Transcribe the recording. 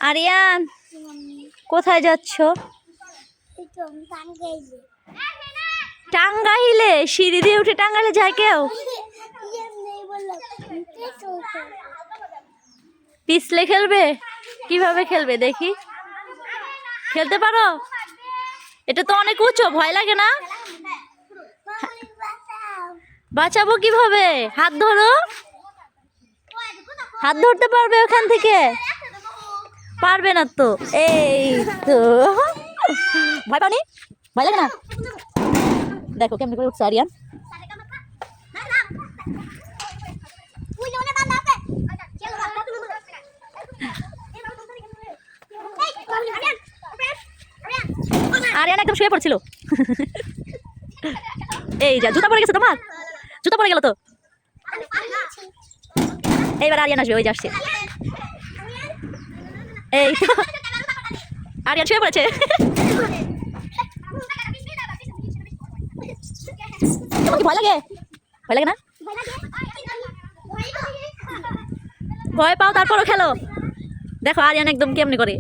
আরিয়ান কোথায় যাচ্ছ? টাঙ্গাইলে? সিঁড়ি দিয়ে উঠে টাঙ্গাইলে যায় কেউ? পিছলে খেলবে? কিভাবে খেলবে দেখি, খেলতে পারো? এটা তো অনেক উঁচু, ভয় লাগে না? বাঁচাবো কিভাবে? হাত ধরো, হাত ধরতে পারবে ওখান থেকে? পারবে না তো। এই তো, ভয় পাওনি? ভয় লাগে না? দেখো কেমনি করে উঠছে আরিয়ান। আরিয়ান একদম শুয়ে পড়ছিল। এই যা, জুতা পড়ে গেছে তোমার? জুতা পড়ে গেল তো। এইবার আরিয়ান আসবে, ওই যে আসছে। এই তো আরিয়ান শুয়ে পড়েছে। তোমার কি ভয় লাগে? ভয় লাগে না? ভয় পাও তারপরও খেলো। দেখো আরিয়ান একদম কেমনি করে।